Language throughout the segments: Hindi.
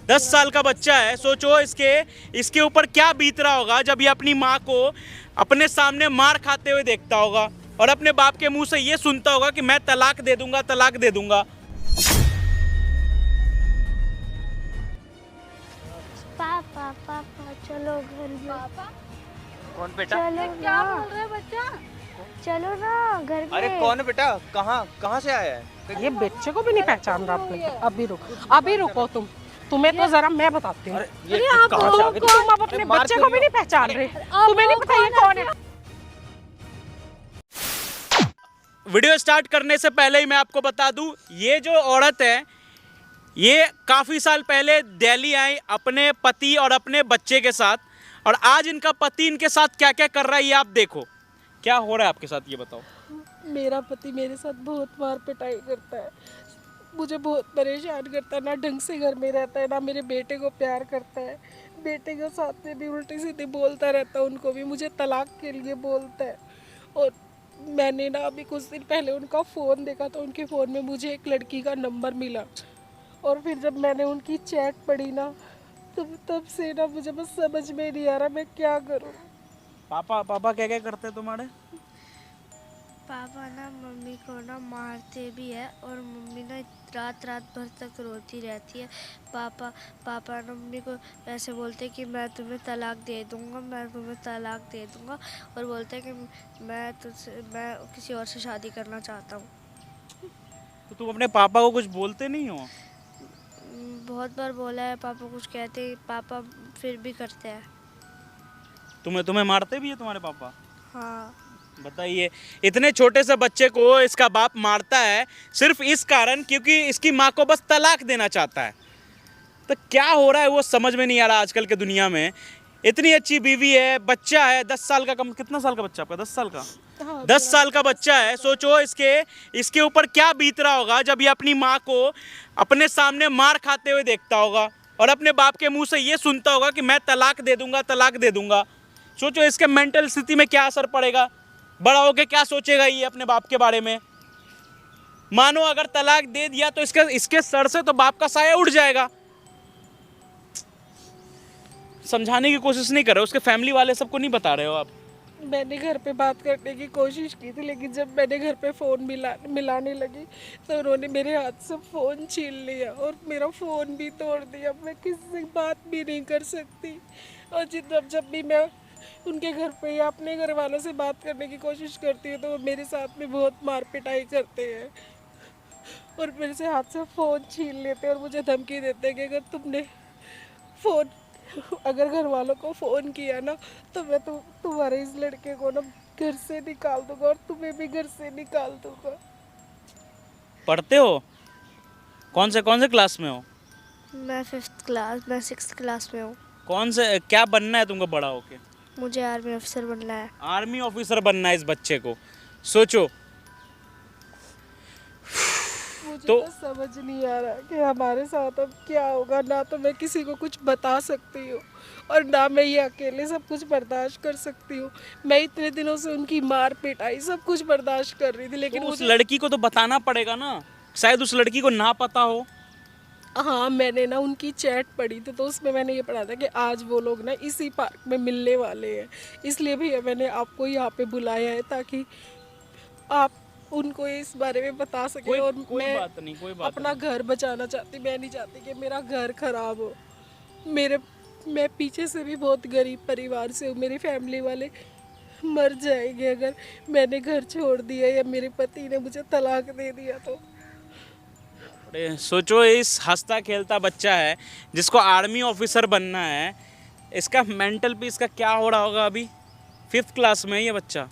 10 साल का बच्चा है, सोचो इसके इसके ऊपर क्या बीत रहा होगा जब ये अपनी माँ को अपने सामने मार खाते हुए देखता होगा और अपने बाप के मुंह से ये सुनता होगा कि मैं तलाक दे दूंगा, तलाक दे दूंगा। पापा पापा चलो घर में। पापा कौन बेटा? चलो क्या ना, बोल रहे हैं बच्चा? चलो ना घर में। अरे कौन है बेटा? कहाँ कहाँ से आया है? ये बच्चे को भी नहीं पहचान रहा आपने। अभी रुको तुम्हें तो जरा मैं बताती हूँ। ये आप कहाँ से आ गए? तुम अब अपने बच्चे को भी नहीं पहचान रहे। तुम्हें नहीं पता ये कौन है? वीडियो स्टार्ट करने से पहले ही मैं आपको बता दूं, ये जो औरत है ये काफ़ी साल पहले दिल्ली आई अपने पति और अपने बच्चे के साथ, और आज इनका पति इनके साथ क्या क्या कर रहा है ये आप देखो। क्या हो रहा है आपके साथ ये बताओ। मेरा पति मेरे साथ बहुत मार पिटाई करता है, मुझे बहुत परेशान करता है। ना ढंग से घर में रहता है, ना मेरे बेटे को प्यार करता है। बेटे के साथ में भी उल्टी सीधी बोलता रहता है, उनको भी मुझे तलाक के लिए बोलता है। और मैंने ना अभी कुछ दिन पहले उनका फ़ोन देखा तो उनके फ़ोन में मुझे एक लड़की का नंबर मिला, और फिर जब मैंने उनकी चैट पढ़ी ना तब से ना मुझे बस समझ में नहीं आ रहा मैं क्या करूँ। पापा क्या क्या करते हैं तुम्हारे? पापा ना मम्मी को ना मारते भी है, और मम्मी ना रात रात भर तक रोती रहती है। पापा ना मम्मी को ऐसे बोलते कि मैं तुम्हें तलाक दे दूंगा, मैं तुम्हें तलाक दे दूंगा, और बोलते हैं कि मैं किसी और से शादी करना चाहता हूँ। तो तुम अपने पापा को कुछ बोलते नहीं हो? बहुत बार बोला है, पापा कुछ कहते हैं, पापा फिर भी करते हैं। तुम्हें मारते भी है तुम्हारे पापा? हाँ। बताइए, इतने छोटे से बच्चे को इसका बाप मारता है सिर्फ इस कारण क्योंकि इसकी माँ को बस तलाक देना चाहता है। तो क्या हो रहा है वो समझ में नहीं आ रहा आजकल के दुनिया में। इतनी अच्छी बीवी है, बच्चा है 10 साल का, कम कितना साल का बच्चा आपका? 10 साल का? हाँ, 10 साल का बच्चा है, सोचो इसके ऊपर क्या बीत रहा होगा जब ये अपनी माँ को अपने सामने मार खाते हुए देखता होगा और अपने बाप के मुंह से ये सुनता होगा कि मैं तलाक दे दूंगा, तलाक दे दूंगा। सोचो इसके मेंटल स्थिति में क्या असर पड़ेगा, बड़ा होके क्या सोचेगा ये अपने बाप के बारे में। मानो अगर तलाक दे दिया तो इसके सर से तो बाप का साया उड़ जाएगा। समझाने की कोशिश नहीं कर रहे हो, उसके फैमिली वाले सबको नहीं बता रहे हो आप? मैंने घर पे बात करने की कोशिश की थी, लेकिन जब मैंने घर पे फ़ोन मिलाने लगी तो उन्होंने मेरे हाथ से फ़ोन छीन लिया और मेरा फ़ोन भी तोड़ दिया। मैं किसी से बात भी नहीं कर सकती, और जब भी मैं उनके घर पे या अपने घर वालों से बात करने की कोशिश करती हूँ तो वो मेरे साथ में बहुत मार पिटाई करते हैं और मेरे से हाथ से फ़ोन छीन लेते हैं और मुझे धमकी देते हैं कि अगर घर वालों को फ़ोन किया ना तो मैं तुम्हारे इस लड़के को ना घर से निकाल दूंगा और तुम्हें भी घर से निकाल दूंगा। पढ़ते हो? कौन से क्लास में हो? मैं 6th क्लास में हूँ। क्या बनना है तुमको बड़ा होके? मुझे आर्मी अफसर बनना है। आर्मी ऑफिसर बनना है इस बच्चे को। सोचो। मुझे तो तो समझ नहीं आ रहा कि हमारे साथ अब क्या होगा। ना तो मैं किसी को कुछ बता सकती हूँ और ना मैं ये अकेले सब कुछ बर्दाश्त कर सकती हूँ। मैं इतने दिनों से उनकी मार पिटाई सब कुछ बर्दाश्त कर रही थी, लेकिन तो उस मुझे लड़की को तो बताना पड़ेगा ना, शायद उस लड़की को ना पता हो। हाँ, मैंने ना उनकी चैट पढ़ी थी तो उसमें मैंने ये पढ़ा था कि आज वो लोग ना इसी पार्क में मिलने वाले हैं। इसलिए भैया मैंने आपको यहाँ पे बुलाया है ताकि आप उनको इस बारे में बता सके। और मैं कोई बात अपना घर बचाना चाहती, मैं नहीं चाहती कि मेरा घर खराब हो। मैं पीछे से भी बहुत गरीब परिवार से हूँ। मेरी फैमिली वाले मर जाएंगे अगर मैंने घर छोड़ दिया या मेरे पति ने मुझे तलाक दे दिया तो। अरे सोचो, इस हंसता खेलता बच्चा है जिसको आर्मी ऑफिसर बनना है, इसका मेंटल पीस का क्या हो रहा होगा। अभी 5th क्लास में है ये बच्चा।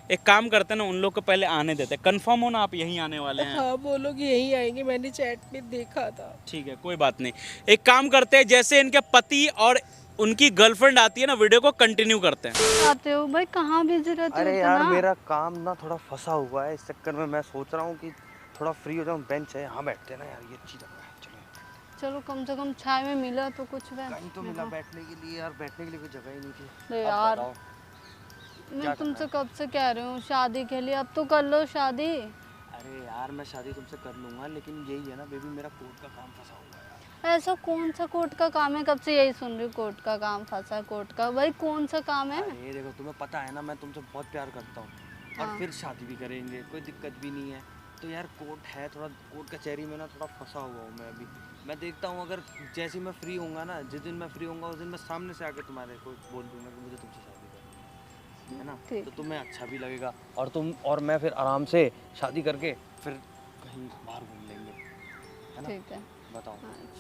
एक काम करते हैं ना, उन लोग को पहले आने देते हैं। कंफर्म हो ना आप यहीं आने वाले हैं? हाँ, वो लोग यहीं आएंगे, मैंने चैट में देखा था। ठीक है, कोई बात नहीं। एक काम करते हैं, जैसे इनके पति और उनकी गर्लफ्रेंड आती है ना, वीडियो को कंटिन्यू करते हैं। आते हो भाई, कहाँ बिजी रहते हो? अरे यार मेरा काम ना थोड़ा फंसा हुआ है, इस चक्कर में मैं सोच रहा हूँ कि थोड़ा फ्री हो जाऊँ। बेंच है यहाँ बैठते हैं ना यार, ये अच्छी जगह है। चलो चलो, कम से कम छाय में मिला तो कुछ कहीं तो मिला बैठने के लिए यार, बैठने के लिए कोई जगह ही नहीं थी। अरे अब यार, बताओ, मैं तुमसे कब से कह रही हूँ शादी के लिए, अब तो कर लो शादी। अरे यार मैं शादी तुमसे कर लूँगा, लेकिन यही है ना बेबी, मेरा कोर्ट का काम फंसा हुआ है। ऐसा कौन सा कोर्ट का काम है? कब से यही सुन रही हूँ, कोर्ट का काम फंसा, कोर्ट का। भाई कौन सा काम है? ये देखो, तुम्हें पता है ना मैं तुमसे बहुत प्यार करता हूँ और हाँ। फिर शादी भी करेंगे, कोई दिक्कत भी नहीं है। तो यार कोर्ट है, थोड़ा कोर्ट कचहरी में ना थोड़ा फंसा हुआ हूँ मैं अभी। मैं देखता हूँ अगर जैसे ही मैं फ्री होऊंगा ना, जिस दिन मैं फ्री होऊंगा उस दिन मैं सामने से आके तुम्हारे को बोल दूंगा कि मुझे तुमसे शादी करनी है ना। ठीक। तो तुम्हें अच्छा भी लगेगा और तुम और मैं फिर आराम से शादी करके फिर कहीं बाहर घूम लेंगे, है ना। ठीक है। बताओ।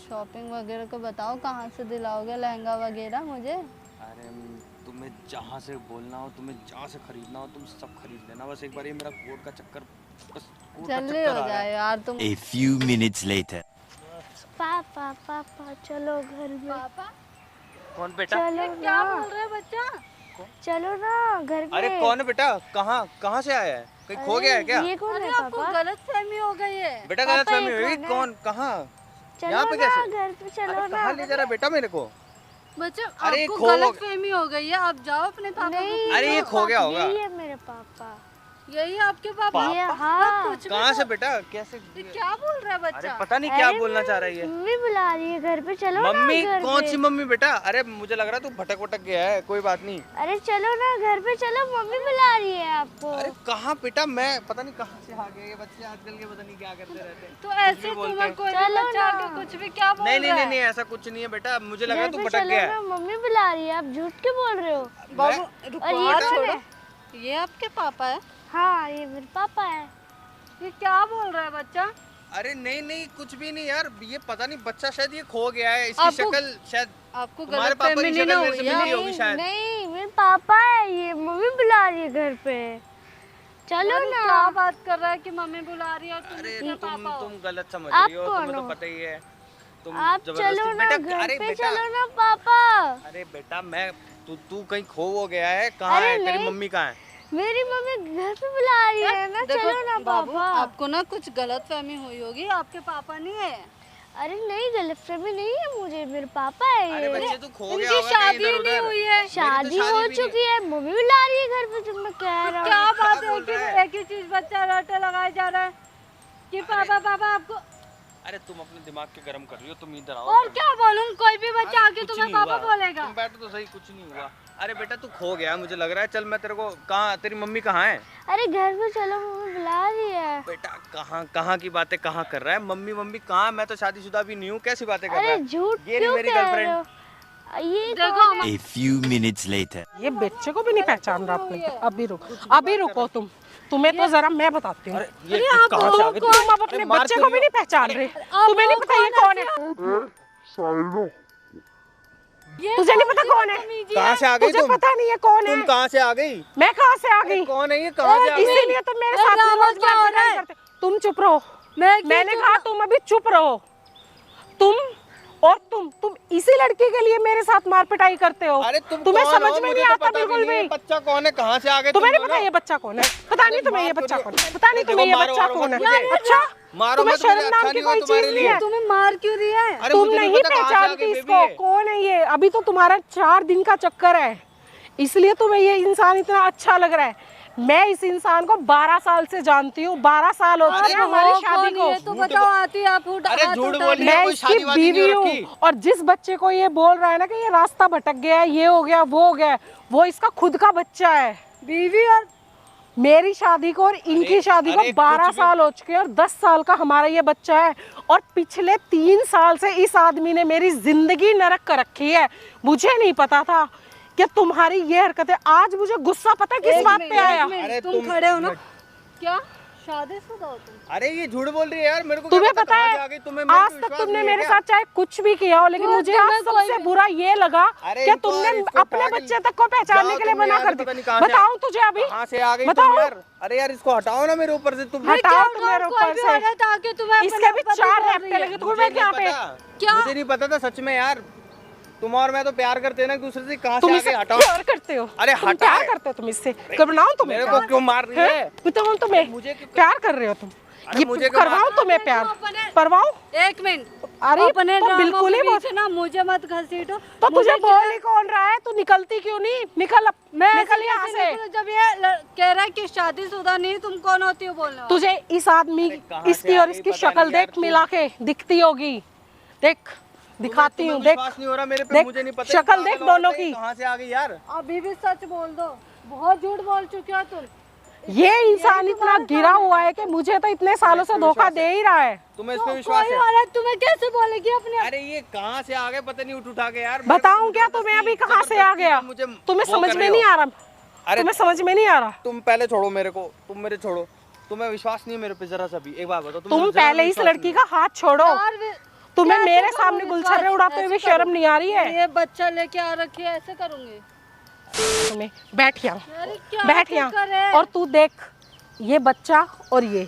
शॉपिंग वगैरह को बताओ, कहाँ से दिलाओगे लहंगा वगैरह मुझे? अरे तुम्हें जहाँ से बोलना हो, तुम्हें जहाँ से खरीदना हो तुम सब खरीद लेना। बस एक बार ये मेरा कोर्ट का चक्कर, बस कोर्ट का जल्दी चक्कर हो आ रहा जाए है। यार तुम। A few minutes later. पापा पापा चलो घर में। पापा कौन बेटा? चलो क्या ना, बोल रहे बच्चा? चलो ना घर में। अरे कौन है बेटा? कहाँ से आया है? कहीं खो गया है क्या? ये कौन अरे है आपको पापा? गलत फहमी हो गई है। बेटा पापा, गलत फहमी ये हुई। कौन है? कौन? कहाँ? चलो यहाँ पे ना कैसे? घर पे, चलो अरे ना। कहाँ ले जा रहा है बेटा मेरे को? बच्चा अरे आपको खो गलत गया। फहमी हो गई है, आप जाओ अपने पापा को। नहीं, अरे ये खो गया होगा। यही है मेरे पापा। यही आपके पापा? ये हाँ। कुछ भी कहाँ से बोल- बेटा? कैसे? ये क्या बोल रहा है अरे बच्चा? पता नहीं क्या अरे बोलना चाह रही है। मम्मी बुला रही है घर पे, चलो ना मम्मी? घर कौन पे। सी मम्मी बेटा? अरे मुझे लग रहा है तू भटक वटक गया है, कोई बात नहीं। अरे चलो ना घर पे, चलो मम्मी बुला रही है आपको। अरे कहाँ बेटा? मैं पता नहीं कहाँ से आ गए ये बच्चे आजकल के, पता नहीं क्या करते रहते हैं। तो ऐसे भी बोलते तुम्हें हैं। कोई भी चलो बच्चा ना। आके कुछ भी क्या बोल नहीं रहा है? नहीं ऐसा कुछ नहीं है बेटा, मुझे लग रहा है घर तू पे भटक चलो गया ना, है। मम्मी बुला रही है, आप झूठ क्यों बोल रहे हो? बाबू और रुको, ये हाथ कौन छोड़ो। है? ये आपके पापा है? हाँ ये मेरे पापा है। ये क्या बोल रहा है बच्चा? अरे नहीं कुछ भी नहीं यार, ये पता नहीं बच्चा शायद ये खो गया है, इसकी आपको- शक्ल शायद आपको तुम्हारे गलत पापा की फहमी शक्ल ना मेरे से हुई है? मिली होगी शायद। नहीं मेरे पापा है ये, मम्मी बुला रही है घर पे, चलो अरे ना। क्या बात कर रहा है कि मम्मी बुला रही है और तुम अरे इसके पापा हो? तुम गलत समझ आप रही हो, कौन तुम्हें तो हो? पता ही है। तुम आप जबरदस्ती- चलो ना बेटा, घर अरे पे, बेटा, चलो ना पापा। अरे बेटा मैं तू कहीं खो हो गया है, कहाँ अरे है तेरी नहीं। मम्मी? कहाँ है? मेरी मम्मी घर पे बुला रही है ना, देखो, चलो ना बाबू, पापा। आपको ना कुछ गलत फहमी हुई होगी, आपके पापा नहीं है। अरे नहीं गलतफहमी नहीं है मुझे, मेरे पापा है अरे ये। बच्चे तू खो गया इनकी होगा कहीं शादी इधर नहीं उधर। हुई है। शादी हो शादी भी चुकी है, मम्मी बुला रही है घर पे, जो मैं कह रहा क्या हूँ। बात बोल रहा है है? एक ही चीज बच्चा रटे लगाया जा रहा है कि पापा पापा आपको। अरे तुम अपने दिमाग के गर्म कर रही हो, तुम इधर आओ। और क्या बोलूं, कोई भी बच्चा अरे आके कुछ तुम्हें नहीं पापा हुआ। बोलेगा। तुम बैठो तो सही, कुछ नहीं हुआ। अरे बेटा तू खो गया मुझे लग रहा है, चल मैं तेरे को, कहाँ तेरी मम्मी कहाँ है? अरे घर पे चलो, मम्मी बुला रही है। बेटा कहाँ की बातें कहाँ कर रहा है? मम्मी कहाँ? मैं तो शादीशुदा भी नहीं हूँ, कैसी बातें कर रहा अरे है? झूठ ये रही क्यों मेरी कह रहे गर्लफ्रेंड। हो? ये देखो कौन है? A few minutes later. ये बच्चे को भी नहीं पहचान रहा आपने। अभी रुको तुम, तुम्हें तो जरा मैं बताती हूँ। ये कहाँ से आ गई? तुम अब अपने बच्चे को भी नहीं पहचान रहे, तुम्हें नहीं पता ये कौन है? तुझे नहीं पता कौन है? कहाँ से आ गई तुझे तुम? पता नहीं है कौन है? तुम कहाँ से आ गई? मैं कहाँ से आ गई? कौन है ये? कहाँ से आ गई? इसीलिए तुम मेरे साथ में ड्रामा रोज क्या हो बात रहा है? करते। तुम चुप रहो। मैं मैंने कहा तुम अभी चुप रहो। तुम इसी लड़की के लिए मेरे साथ मार पिटाई करते हो। अरे तुम्हें कौन समझ हो? में मुझे नहीं तो आता पता बिल्कुल नहीं है, भी। बच्चा कौन है? कहाँ से आ गए? तुम्हें तुम नहीं पता बोलो। ये बच्चा कौन है? पता नहीं तुम्हें ये मार बच्चा क्यों कौन रही है? पता नहीं देखो, तुम्हें ये मारो, बच्चा मारो, कौन है? मुझे। अच्छा मारो तुम्हें मत, मुझे शर्म अच्छा नाम की नहीं कोई हुआ तुम्हारे चीज नहीं लिए। है। तुम्हें मार क्यों रही है? अरे तुम मुझे नहीं पता कहाँ से आ पहचानती गई इसको, बेबी। कौन है ये? अभी तो तुम्हारा 4 दिन का चक्कर है, इसलिए तुम्हें ये इंसान इतना अच्छा लग रहा है। मैं इस इंसान को 12 साल से जानती हूँ, 12 साल हो चुके हैं हमारी शादी को। तो बताओ आती आप अरे झूठ बोल रही है, मैं कोई इसकी शादी वादी नहीं बीवी हो हूँ, रखी। और जिस बच्चे को ये बोल रहा है ना कि ये रास्ता भटक गया है, ये हो गया वो हो गया, वो इसका खुद का बच्चा है। बीवी और मेरी शादी को और इनकी शादी को अरे 12 कुछ भी- साल हो चुके हैं और 10 साल का हमारा ये बच्चा है। और पिछले 3 साल से इस आदमी ने मेरी जिंदगी नरक कर रखी है। मुझे नहीं पता था कि तुम्हारी ये हरकतें, आज मुझे गुस्सा पता है किस बात पे आया? अरे तुम खड़े हो ना? क्या शादीशुदा हो तुम? अरे ये झूठ बोल रही है यार, मेरे को क्या तुम्हें पता कहाँ से है आ गई? तुम्हें मेरे आज पे तक विश्वास तुमने नहीं है मेरे क्या? साथ चाहे कुछ भी किया हो, लेकिन तो मुझे तुम्हें आज कोई सबसे भी- बुरा ये लगा अरे कि इनको- तुमने इसको अपने पागल- बच्चे तक को पहचानने जाओ के लिए तुम मना यार, कर पता दी। नहीं कहाँ से- बताऊं तुझे अभी? कहाँ से आ गई तुम बताओ। यार? अरे यार इसको हटाओ ना मेरे ऊपर से तुम। हटाओ तुम मेरे ऊपर कोई भी से। औरत आके तुम्हें इसके अपने भी ऊपर 4 बोल रही रैप्टे है। लगे तुम्हें क्या पे? क्या? मुझे नहीं पता था सच में यार, तुम और मैं तो प्यार करते हैं ना एक दूसरे से, कहाँ तुम से इससे आगे? हटाओ। प्यार करते हो? अरे तुम हटा। प्यार करते हो तुम इससे? करवाऊं तुम्हें मेरे प्यार? को क्यों मार रही है? बताऊं तुम्हें मुझे क्यों- प्यार कर रहे हो तुम? अरे ये मुझे क्यों करवाऊं मार- तुम्हें प्यार? अपने- करवाऊं? एक मिनट, अरे अपने तो ड्रामों बिल्कुल ही के बहुत- बीच ना मुझे मत घसीटो। तो तुझे मुझे बोल ही कौन रहा है? तू निकलती क्यों नहीं? निकल मैं निकल यहाँ से। जब ये कह रहा है कि शादीशुदा नहीं, तुम कौन होती हो बोलने वाली? तुझे इस आदमी कहाँ इसकी से आ और गई इसकी पता शक्ल नहीं यार देख तू। मिला के दिखती होगी। देख दिखाती हूँ, देख विश्वास नहीं हो रहा मेरे पे, देख, मुझे नहीं पता शक्ल ये देख पागल दोनों औरत है, की। कहाँ से आ गई यार। अभी भी सच बोल दो, बहुत झूठ बोल चुके हो तुम। ये इंसान इतना गिरा हुआ है कि मुझे तो इतने सालों से धोखा दे ही रहा है। तुम्हें इस पे विश्वास कोई है? औरत तुम्हें कैसे बोलेगी अपने? अरे ये कहाँ से आ गए पता नहीं, उठा के यार। बताऊं क्या तुम्हें अभी कहाँ से आ गया? मुझे तुम्हें वो समझ कर में रहे नहीं हो। आ रहा, अरे तुम्हें समझ में नहीं आ रहा। तुम पहले छोड़ो मेरे को, तुम मेरे छोड़ो, तुम्हें विश्वास नहीं है मेरे पे जरा सा भी। एक बात बताओ, तुम पहले इस लड़की का हाथ छोड़ो। यार तुम्हें कैसे मेरे करूं सामने विश्वास? गुलछर्रे उड़ाते हुए ऐसे शर्म करूं? नहीं आ रही है ये बच्चा लेके आ रखी है, ऐसे करूंगी? तुम्हें? बैठ यहाँ, अरे क्या बैठ चक्कर यहाँ। है? और तू देख, ये बच्चा और ये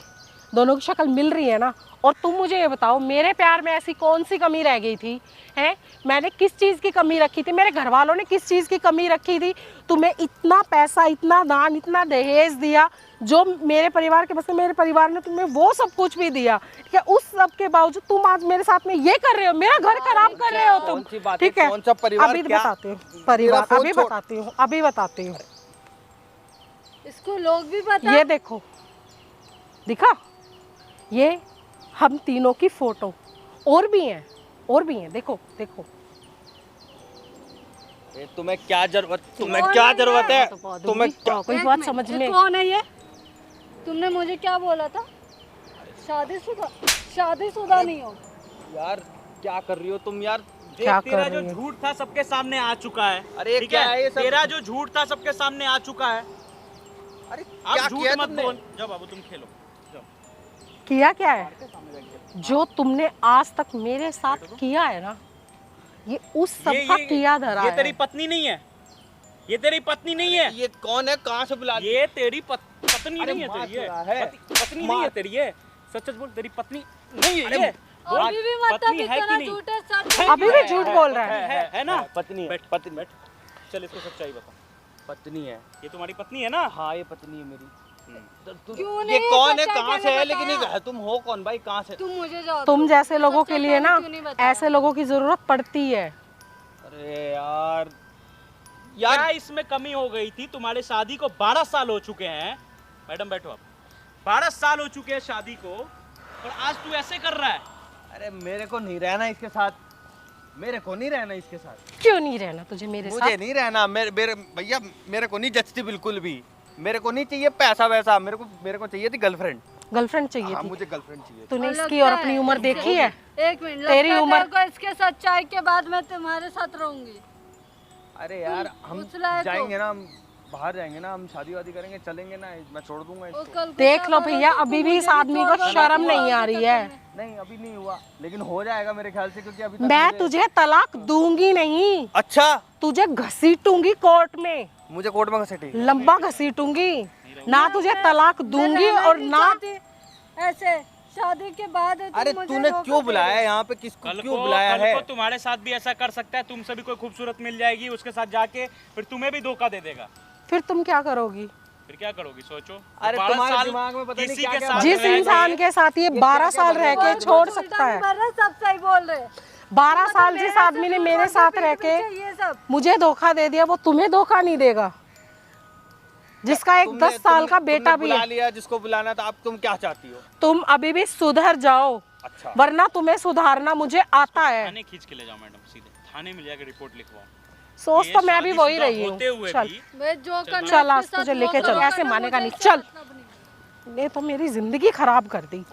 दोनों की शक्ल मिल रही है ना। और तुम मुझे ये बताओ, मेरे प्यार में ऐसी कौन सी कमी रह गई थी? हैं, मैंने किस चीज़ की कमी रखी थी? मेरे घर वालों ने किस चीज़ की कमी रखी थी? तुम्हें इतना पैसा, इतना दान, इतना दहेज दिया, जो मेरे परिवार के बस में, मेरे परिवार ने तुम्हें वो सब कुछ भी दिया, ठीक है? उस सब के बावजूद तुम आज मेरे साथ में ये कर रहे हो, मेरा घर खराब कर रहे हो तुम, कौन सी बात है? ठीक है? कौन सा परिवार? अभी क्या? बताती हूँ परिवार, मेरा फोन अभी छोड़। बताती हूँ, अभी बताती हूँ। इसको लोग भी पता ये देखो, दिखा, ये हम तीनों की फोटो, और भी हैं, और भी हैं, देखो देखो। ये तुम्हें क्या जरूरत, तुम्हें कौन क्या है जरूरत है? तुम्हें क्या? कोई एक बात मिनट, समझ ये में। कौन है ये? तुमने मुझे क्या बोला था? शादीशुदा? शादीशुदा नहीं हो। यार क्या कर रही हो तुम यार? क्या कर तेरा जो रही है? झूठ था सबके सामने आ चुका है। अरे ठीक क्या है ये सब? तेरा जो झूठ था सबके सामने आ चुका है। अरे आप क्या झूठ किया मत तुमने? बोल। जाओ बाबू तुम खेलो। जाओ। किया क्या है? जो तुमने आज तक मेरे साथ किया है ना, ये उस सब का किया धरा ये है। तेरी पत्नी नहीं है, ये तेरी पत्नी नहीं है, ये कौन है? कहाँ से बुला? ये तेरी पत्नी अरे नहीं है मार तेरी, ये रहा है। पत्नी नहीं है तेरी, ये सच सच बोल, तेरी पत्नी नहीं है अरे ये। अभी भी मतलब पत्नी है कि इतना नहीं? झूठ है, सच अभी भी झूठ बोल रहा है। है ना? पत्नी है। बैठ पत्नी बैठ, चल इसको सच्चाई बता। पत्नी है। ये तुम्हारी पत्नी है ना? हाँ ये पत्नी है मेरी। क्यों ये नहीं कौन है? सच्चाई कहाँ से पहले है? लेकिन ये बताया? तुम हो कौन भाई? कहाँ से? तुम मुझे जाओ तुम दो। जैसे लोगों सच्चाई के लिए पहले ना, क्यों नहीं बताया? ऐसे लोगों की जरूरत पड़ती है। अरे यार क्या इसमें कमी हो गई थी? तुम्हारे शादी को 12 साल हो चुके हैं। मैडम बैठो आप। 12 साल हो चुके हैं शादी को, और आज तू ऐसे कर रहा है। अरे मेरे को नहीं रहना इसके साथ, मेरे को नहीं रहना इसके साथ। क्यों नहीं रहना तुझे मेरे मुझे साथ? नहीं रहना। मेरे भैया मेरे को नहीं जचती बिल्कुल भी। मेरे को नहीं चाहिए पैसा वैसा, मेरे को चाहिए थी गर्लफ्रेंड। गर्लफ्रेंड चाहिए हाँ थी? मुझे गर्लफ्रेंड चाहिए। तूने और इसकी लगता और अपनी है- उम्र देखी है? एक मिनट, तेरी लगता है उम्र- तेरे को इसके सच्चाई के बाद मैं तुम्हारे साथ रहूंगी। अरे यार हम उस लायक हो। जाएंगे ना, हम बाहर जाएंगे ना, हम शादी वादी करेंगे, चलेंगे ना, मैं छोड़ दूंगा और इसको। कल को देख क्या लो करोगे भैया, तो अभी भी मुझे इस आदमी को छोड़ शर्म दो। नहीं आ रही है। नहीं अभी नहीं हुआ, लेकिन हो जाएगा मेरे ख्याल से, क्योंकि अभी तक मैं मुझे- तुझे तलाक दूंगी नहीं, अच्छा तुझे घसीटूंगी कोर्ट में, मुझे कोर्ट में घसीटी। लंबा घसीटूंगी ना, तुझे तलाक दूंगी मैं और नहीं ना। चाहती ऐसे शादी के बाद तुम अरे मुझे तूने धोखा क्यों दे बुलाया रहे हो। यहाँ पे? किसको क्यों बुलाया कल है? को तुम्हारे साथ भी ऐसा कर सकता है। तुमसे भी कोई खूबसूरत मिल जाएगी, उसके साथ जाके फिर तुम्हें भी धोखा दे देगा। फिर तुम क्या करोगी? फिर क्या करोगी सोचो। अरे 12 तुम्हारे साल दिमाग में पता नहीं किसी क्या के क्या साथ जिस रह इंसान के- के साथ ये 12 साल रह के कुछ छोड़ उल्टा सकता नहीं है, कर रहे, सब सही बोल रहे। 12 साल जिस आदमी ने मेरे साथ रह के ये सब मुझे धोखा दे दिया, वो तुम्हें धोखा नहीं देगा, जिसका एक 10 साल का बेटा भी बुला है। लिया जिसको बुलाना था। अब तुम क्या चाहती हो? तुम अभी भी सुधर जाओ, अच्छा वरना तुम्हें सुधारना मुझे आता है। थाने खींच के ले जाओ मैडम, सीधे थाने में जाकर रिपोर्ट लिखवाओ। सोच ये तो मैं भी वही शादीशुदा रही होते हूँ। हुए चल भी मैं जो करना चल, है आज इसके साथ तुझे वो लेके चल, करो, ऐसे करना मानेगा मुझे नहीं। इससे चल। मतलब नहीं। ने तो मेरी जिंदगी खराब कर दी।